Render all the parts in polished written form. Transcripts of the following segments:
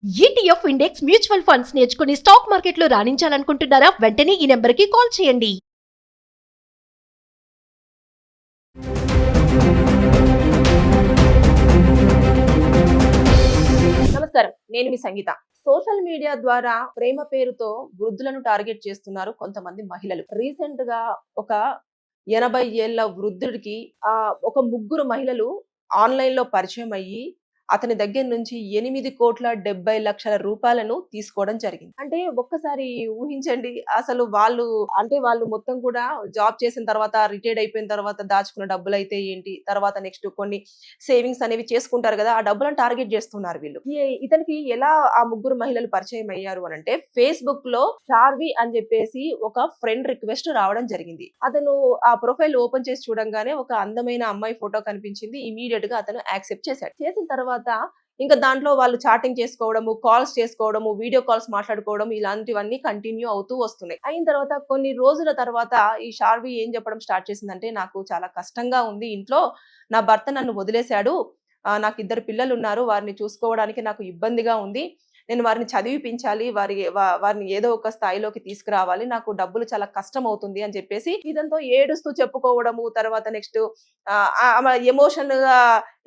ETF index mutual funds నేర్చుకుని stock మార్కెట్లో రాణించాలనుకుంటున్నారా? వెంటనే ఈ నెంబర్కి కాల్ చేయండి. నమస్కారం, నేను మీ సంగీత. సోషల్ మీడియా ద్వారా ప్రేమ పేరుతో వృద్ధులను టార్గెట్ చేస్తున్నారు కొంతమంది మహిళలు. రీసెంట్ గా ఒక 80 ఏళ్ల వృద్ధుడికి ఒక ముగ్గురు మహిళలు ఆన్లైన్ లో పరిచయం అయ్యి అతని దగ్గర నుంచి 8,70,00,000 రూపాయలను తీసుకోవడం జరిగింది. అంటే ఒక్కసారి ఊహించండి, అసలు వాళ్ళు మొత్తం కూడా జాబ్ చేసిన తర్వాత, రిటైర్డ్ అయిపోయిన తర్వాత దాచుకున్న డబ్బులు అయితే ఏంటి, తర్వాత నెక్స్ట్ కొన్ని సేవింగ్స్ అనేవి చేసుకుంటారు కదా, ఆ డబ్బులను టార్గెట్ చేస్తున్నారు వీళ్ళు. ఇతనికి ఎలా ఆ ముగ్గురు మహిళలు పరిచయం అయ్యారు అని అంటే, ఫేస్బుక్ లో షార్వి అని చెప్పేసి ఒక ఫ్రెండ్ రిక్వెస్ట్ రావడం జరిగింది. అతను ఆ ప్రొఫైల్ ఓపెన్ చేసి చూడంగానే ఒక అందమైన అమ్మాయి ఫోటో కనిపించింది. ఇమీడియట్ గా అతను యాక్సెప్ట్ చేశాడు. చేసిన తర్వాత ఇంకా దాంట్లో వాళ్ళు చాటింగ్ చేసుకోవడము, కాల్స్ చేసుకోవడము, వీడియో కాల్స్ మాట్లాడుకోవడం, ఇలాంటివన్నీ కంటిన్యూ అవుతూ వస్తున్నాయి. అయిన తర్వాత కొన్ని రోజుల తర్వాత ఈ షార్వి ఏం చెప్పడం స్టార్ట్ చేసిందంటే, నాకు చాలా కష్టంగా ఉంది ఇంట్లో, నా భర్త నన్ను వదిలేశాడు, నాకు 2 పిల్లలు ఉన్నారు, వారిని చూసుకోవడానికి నాకు ఇబ్బందిగా ఉంది, నేను వారిని చదివిపించాలి, వారిని ఏదో ఒక స్థాయిలోకి తీసుకురావాలి, నాకు డబ్బులు చాలా కష్టం అవుతుంది అని చెప్పేసి ఇదంతా ఏడుస్తూ చెప్పుకోవడము, తర్వాత నెక్స్ట్ ఎమోషన్ గా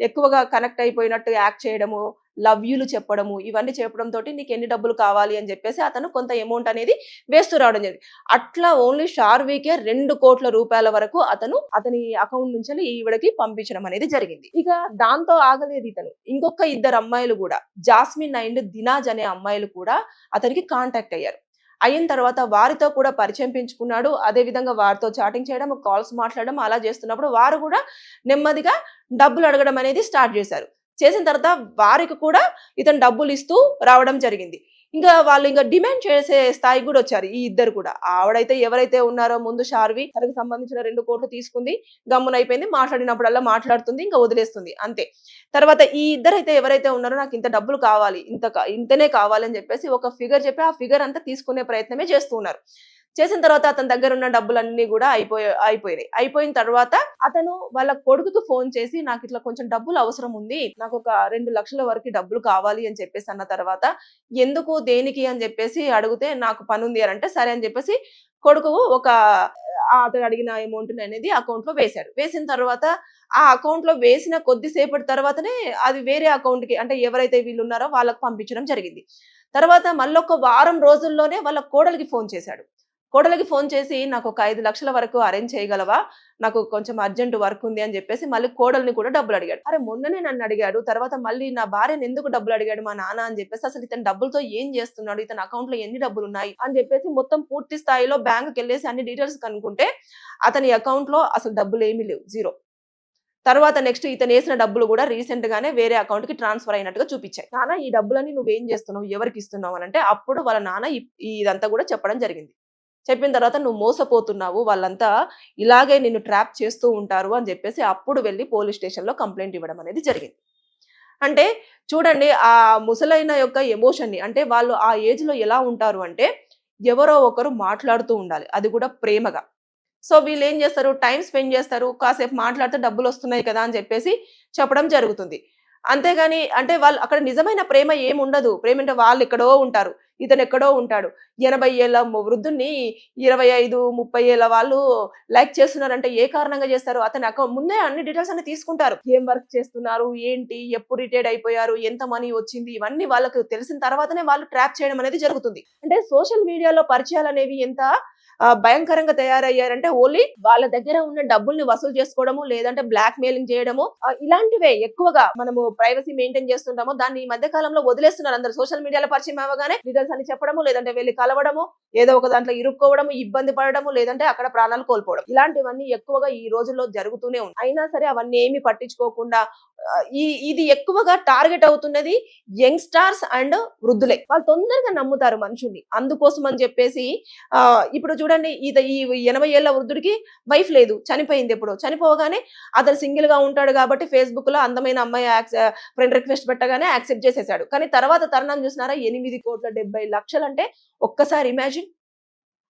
ఎక్కువగా కనెక్ట్ అయిపోయినట్టు యాక్ట్ చేయడము, లవ్ యూలు చెప్పడము, ఇవన్నీ చెప్పడం తోటి నీకు ఎన్ని డబ్బులు కావాలి అని చెప్పేసి అతను కొంత అమౌంట్ అనేది వేస్తూ రావడం జరిగింది. అట్లా ఓన్లీ షార్వీకే 2 కోట్ల రూపాయల వరకు అతని అకౌంట్ నుంచి ఈవిడకి పంపించడం అనేది జరిగింది. ఇక దాంతో ఆగలేదు ఇతను, ఇంకొక 2 అమ్మాయిలు కూడా, జాస్మిన్ అండ్ దినాజ్ అనే అమ్మాయిలు కూడా అతనికి కాంటాక్ట్ అయ్యారు. అయిన తర్వాత వారితో కూడా పరిచయం పెంచుకున్నాడు. అదే విధంగా వారితో చాటింగ్ చేయడం, కాల్స్ మాట్లాడడం అలా చేస్తున్నప్పుడు వారు కూడా నెమ్మదిగా డబ్బులు అడగడం అనేది స్టార్ట్ చేశారు. చేసిన తర్వాత వారికి కూడా ఇతను డబ్బులు ఇస్తూ రావడం జరిగింది. ఇంకా వాళ్ళు డిమాండ్ చేసే స్థాయికి కూడా వచ్చారు ఈ ఇద్దరు కూడా. ఆవిడైతే ఎవరైతే ఉన్నారో ముందు షార్వి, తనకు సంబంధించిన 2 కోట్లు తీసుకుంది, గమ్మునైపోయింది, మాట్లాడినప్పుడల్లా మాట్లాడుతుంది, ఇంకా వదిలేస్తుంది అంతే. తర్వాత ఈ ఇద్దరైతే ఎవరైతే ఉన్నారో, నాకు ఇంత డబ్బులు కావాలి, ఇంతనే కావాలి అని చెప్పేసి ఒక ఫిగర్ చెప్పి ఆ ఫిగర్ అంతా తీసుకునే ప్రయత్నమే చేస్తూ ఉన్నారు. చేసిన తర్వాత అతని దగ్గర ఉన్న డబ్బులన్నీ కూడా అయిపోయినాయి. అయిపోయిన తర్వాత అతను వాళ్ళ కొడుకుకు ఫోన్ చేసి, నాకు ఇట్లా కొంచెం డబ్బులు అవసరం ఉంది, నాకు ఒక 2 లక్షల వరకు డబ్బులు కావాలి అని చెప్పేసి అన్న తర్వాత, ఎందుకు దేనికి అని చెప్పేసి అడిగితే, నాకు పని ఉంది అని అంటే, సరే అని చెప్పేసి కొడుకు అతను అడిగిన అమౌంట్ అనేది అకౌంట్ లో వేశాడు. వేసిన తర్వాత ఆ అకౌంట్ లో వేసిన కొద్దిసేపటి తర్వాతనే అది వేరే అకౌంట్ కి, అంటే ఎవరైతే వీళ్ళు ఉన్నారో వాళ్ళకి పంపించడం జరిగింది. తర్వాత మళ్ళీ ఒక వారం రోజుల్లోనే వాళ్ళ కోడలికి ఫోన్ చేశాడు. కోడలికి ఫోన్ చేసి, నాకు ఒక 5 లక్షల వరకు అరేంజ్ చేయగలవా, నాకు కొంచెం అర్జెంట్ వర్క్ ఉంది అని చెప్పేసి మళ్ళీ కోడల్ని కూడా డబ్బులు అడిగాడు. అరే మొన్ననే నన్ను అడిగాడు, తర్వాత మళ్ళీ నా భార్యను ఎందుకు డబ్బులు అడిగాడు మా నాన్న అని చెప్పేసి, అసలు ఇతను డబ్బులతో ఏం చేస్తున్నాడు, ఇతని అకౌంట్ లో ఎన్ని డబ్బులు ఉన్నాయి అని చెప్పేసి మొత్తం పూర్తి స్థాయిలో బ్యాంకుకి వెళ్ళేసి అన్ని డీటెయిల్స్ కనుక్కుంటే అతని అకౌంట్ లో అసలు డబ్బులు ఏమీ లేవు, జీరో. తర్వాత నెక్స్ట్ ఇతను వేసిన డబ్బులు కూడా రీసెంట్ గానే వేరే అకౌంట్ కి ట్రాన్స్ఫర్ అయినట్టుగా చూపించాయి. నాన్న ఈ డబ్బులని నువ్వేం చేస్తున్నావు, ఎవరికి ఇస్తున్నావు అని అంటే, అప్పుడు వాళ్ళ నాన్న ఇదంతా కూడా చెప్పడం జరిగింది. చెప్పిన తర్వాత, నువ్వు మోసపోతున్నావు, వాళ్ళంతా ఇలాగే నిన్ను ట్రాప్ చేస్తూ ఉంటారు అని చెప్పేసి అప్పుడు వెళ్ళి పోలీస్ స్టేషన్ లో కంప్లైంట్ ఇవ్వడం అనేది జరిగింది. అంటే చూడండి, ఆ ముసలైన యొక్క ఎమోషన్ ని, అంటే వాళ్ళు ఆ ఏజ్ లో ఎలా ఉంటారు అంటే, ఎవరో ఒకరు మాట్లాడుతూ ఉండాలి, అది కూడా ప్రేమగా. సో వీళ్ళు ఏం చేస్తారు, టైం స్పెండ్ చేస్తారు, కాసేపు మాట్లాడితే డబ్బులు వస్తున్నాయి కదా అని చెప్పేసి చెప్పడం జరుగుతుంది. అంతేగాని అంటే వాళ్ళు అక్కడ నిజమైన ప్రేమ ఏముండదు. ప్రేమ అంటే వాళ్ళు ఎక్కడో ఉంటారు, ఇతను ఎక్కడో ఉంటాడు. 80 ఏళ్ల వృద్ధుణ్ణి 25, 30 ఏళ్ల వాళ్ళు లైక్ చేస్తున్నారంటే ఏ కారణంగా చేస్తారు? అతని అకౌంట్ ముందే అన్ని డీటెయిల్స్ అన్ని తీసుకుంటారు. ఏం వర్క్ చేస్తున్నారు, ఏంటి, ఎప్పుడు రిటైర్డ్ అయిపోయారు, ఎంత మనీ వచ్చింది, ఇవన్నీ వాళ్ళకు తెలిసిన తర్వాతనే వాళ్ళు ట్రాప్ చేయడం అనేది జరుగుతుంది. అంటే సోషల్ మీడియాలో పరిచయాలు అనేవి ఎంత భయంకరంగా తయారయ్యారంటే, ఓన్లీ వాళ్ళ దగ్గర ఉన్న డబ్బుల్ని వసూలు చేసుకోవడము, లేదంటే బ్లాక్ మెయిలింగ్ చేయడము, ఇలాంటివే ఎక్కువగా మనము ప్రైవసీ మెయింటైన్ చేస్తుంటాము. దాన్ని ఈ మధ్య కాలంలో వదిలేస్తున్నారు అందరు. సోషల్ మీడియాలో పరిచయం అవ్వగానే డీటెయిల్స్ అని చెప్పడము, లేదంటే వెళ్ళి కలవడము, ఏదో ఒక దాంట్లో ఇరుక్కోవడము, ఇబ్బంది పడడము, లేదంటే అక్కడ ప్రాణాలు కోల్పోవడం, ఇలాంటివన్నీ ఎక్కువగా ఈ రోజుల్లో జరుగుతూనే ఉన్నాయి. అయినా సరే అవన్నీ ఏమి పట్టించుకోకుండా ఇది ఎక్కువగా టార్గెట్ అవుతున్నది యంగ్స్టార్స్ అండ్ వృద్ధులే. వాళ్ళు తొందరగా నమ్ముతారు మనుషుల్ని. అందుకోసం అని చెప్పేసి ఇప్పుడు చూడండి, ఈ 80 ఏళ్ల వృద్ధుడికి వైఫ్ లేదు, చనిపోయింది. ఎప్పుడో చనిపోగానే అతను సింగిల్ గా ఉంటాడు కాబట్టి ఫేస్బుక్ లో అందమైన అమ్మాయి ఫ్రెండ్ రిక్వెస్ట్ పెట్టగానే యాక్సెప్ట్ చేసేసాడు. కానీ తర్వాత తరుణం చూసినారా, 8,70,00,000 అంటే ఒక్కసారి ఇమాజిన్.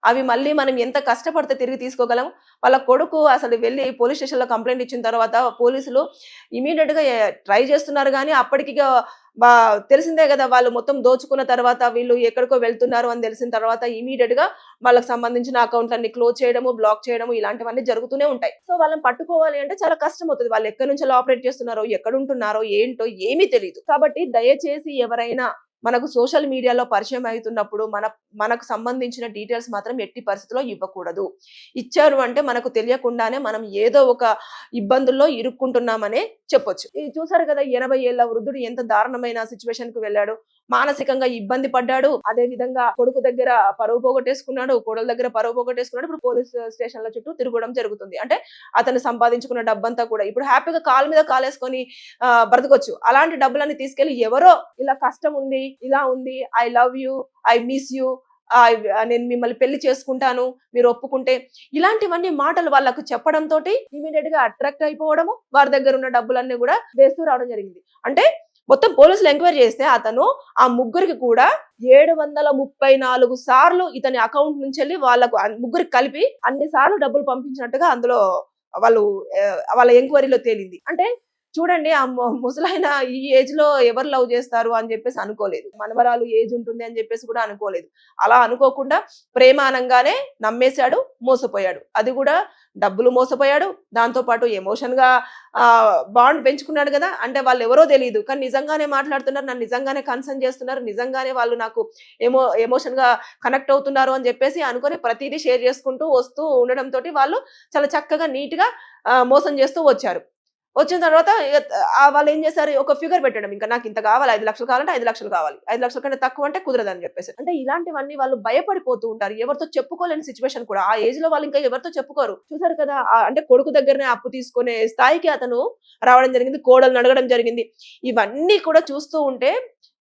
అవి మళ్ళీ మనం ఎంత కష్టపడితే తిరిగి తీసుకోగలం. వాళ్ళ కొడుకు అసలు వెళ్ళి పోలీస్ స్టేషన్‌లో కంప్లెయింట్ ఇచ్చిన తర్వాత పోలీసులు ఇమ్మీడియేట్‌గా ట్రై చేస్తున్నారు గానీ అప్పటికిగ బా తెలిసిందే గదా! వాళ్ళు మొత్తం దోచుకున్న తర్వాత వీళ్ళు ఎక్కడికో వెళ్తున్నారు అని తెలిసిన తర్వాత ఇమ్మీడియేట్‌గా వాళ్ళకి సంబంధించిన అకౌంట్‌లన్నీ క్లోజ్ చేయడము, బ్లాక్ చేయడము ఇలాంటివన్నీ జరుగుతూనే ఉంటాయి. సో వాళ్ళని పట్టుకోవాలి అంటే చాలా కష్టమవుతది. వాళ్ళు ఎక్కడి నుంచెల్లి ఆపరేట్ చేస్తున్నారో, ఎక్కడుంటున్నారో, ఏంటో ఏమీ తెలీదు. కాబట్టి దయచేసి ఎవరైనా మనకు సోషల్ మీడియాలో పరిచయం అవుతున్నప్పుడు మనకు సంబంధించిన డీటెయిల్స్ మాత్రం ఎట్టి పరిస్థితిలో ఇవ్వకూడదు. ఇచ్చారు అంటే మనకు తెలియకుండానే మనం ఏదో ఒక ఇబ్బందుల్లో ఇరుక్కుంటున్నామనే చెప్పొచ్చు. ఇది చూసారు కదా 80 ఏళ్ల వృద్ధుడు ఎంత దారుణమైన సిచ్యువేషన్ కు వెళ్ళాడు. మానసికంగా ఇబ్బంది పడ్డాడు. అదే విధంగా కొడుకు దగ్గర పరువు పోగొట్టేసుకున్నాడు. కోడల దగ్గర పరువు పోగొట్టేసుకున్నాడు. ఇప్పుడు పోలీస్ స్టేషన్ల చుట్టూ తిరగడం జరుగుతుంది. అంటే అతను సంపాదించుకున్న డబ్బంతా కూడా ఇప్పుడు హ్యాపీగా కాలు మీద కాలేసుకొని బ్రతకొచ్చు. అలాంటి డబ్బులన్నీ తీసుకెళ్లి ఎవరో ఇలా కష్టం ఉంది, ఇలా ఉంది, I love you, I miss you, నేను మిమ్మల్ని పెళ్లి చేసుకుంటాను మీరు ఒప్పుకుంటే, ఇలాంటివన్నీ మాటలు వాళ్ళకు చెప్పడంతో ఇమీడియట్ గా అట్రాక్ట్ అయిపోవడము, వారి దగ్గర ఉన్న డబ్బులన్నీ కూడా వేస్తూ రావడం జరిగింది. అంటే మొత్తం పోలీసులు ఎంక్వైరీ చేస్తే అతను ఆ ముగ్గురికి కూడా 734 సార్లు ఇతని అకౌంట్ నుంచి వెళ్ళి వాళ్ళకు ముగ్గురికి కలిపి అన్ని సార్లు డబ్బులు పంపించినట్టుగా అందులో వాళ్ళ ఎంక్వైరీలో తేలింది. అంటే చూడండి ఆ ముసలైన ఈ ఏజ్ లో ఎవరు లవ్ చేస్తారు అని చెప్పేసి అనుకోలేదు. మనవరాలు ఏజ్ ఉంటుంది అని చెప్పేసి కూడా అనుకోలేదు. అలా అనుకోకుండా ప్రేమ అనంగానే నమ్మేశాడు, మోసపోయాడు. అది కూడా డబ్బులు మోసపోయాడు. దాంతో పాటు ఎమోషన్ గా బాండ్ పెంచుకున్నాడు కదా. అంటే వాళ్ళు ఎవరో తెలియదు కానీ నిజంగానే మాట్లాడుతున్నారు, నన్ను నిజంగానే కన్సర్న్ చేస్తున్నారు, నిజంగానే వాళ్ళు నాకు ఎమోషన్ గా కనెక్ట్ అవుతున్నారు అని చెప్పేసి అనుకొని ప్రతిదీ షేర్ చేసుకుంటూ వస్తూ ఉండడంతో వాళ్ళు చాలా చక్కగా నీట్ గా మోసం చేస్తూ వచ్చారు. వచ్చిన తర్వాత వాళ్ళు ఏం చేశారు, ఒక ఫిగర్ పెట్టడం, ఇంకా నాకు ఇంత కావాలి, 5 లక్షలు కావాలంటే 5 లక్షలు కావాలి, 5 లక్షల కంటే తక్కువ అంటే కుదరదని చెప్పేసి. అంటే ఇలాంటివన్నీ వాళ్ళు భయపడిపోతూ ఉంటారు. ఎవరితో చెప్పుకోలేని సిచ్యువేషన్ కూడా. ఆ ఏజ్ లో వాళ్ళు ఇంకా ఎవరితో చెప్పుకోరు. చూసారు కదా అంటే కొడుకు దగ్గరనే అప్పు తీసుకునే స్థాయికి అతను రావడం జరిగింది. కోడలను అడగడం జరిగింది. ఇవన్నీ కూడా చూస్తూ ఉంటే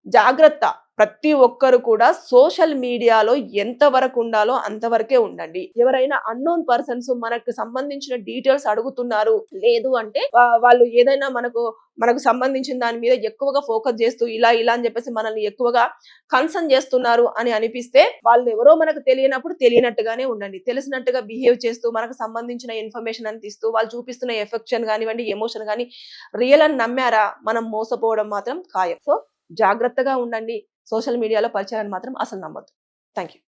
జాగ్రత్త. ప్రతి ఒక్కరు కూడా సోషల్ మీడియాలో ఎంత వరకు ఉండాలో అంతవరకే ఉండండి. ఎవరైనా అన్నోన్ పర్సన్స్ మనకు సంబంధించిన డీటెయిల్స్ అడుగుతున్నారు, లేదు అంటే వాళ్ళు ఏదైనా మనకు సంబంధించిన దాని మీద ఎక్కువగా ఫోకస్ చేస్తూ ఇలా అని చెప్పేసి మనల్ని ఎక్కువగా కన్సర్న్ చేస్తున్నారు అని అనిపిస్తే వాళ్ళు ఎవరో మనకు తెలియనప్పుడు తెలియనట్టుగానే ఉండండి. తెలిసినట్టుగా బిహేవ్ చేస్తూ మనకు సంబంధించిన ఇన్ఫర్మేషన్ అందిస్తూ వాళ్ళు చూపిస్తున్న ఎఫెక్షన్ కానివ్వండి, ఎమోషన్ కానీ రియల్ అని నమ్మారా, మనం మోసపోవడం మాత్రం ఖాయం. సో జాగ్రత్తగా ఉండండి. సోషల్ మీడియాలో పరిచయాన్ని మాత్రం అసలు నమ్మొద్దు. Thank you.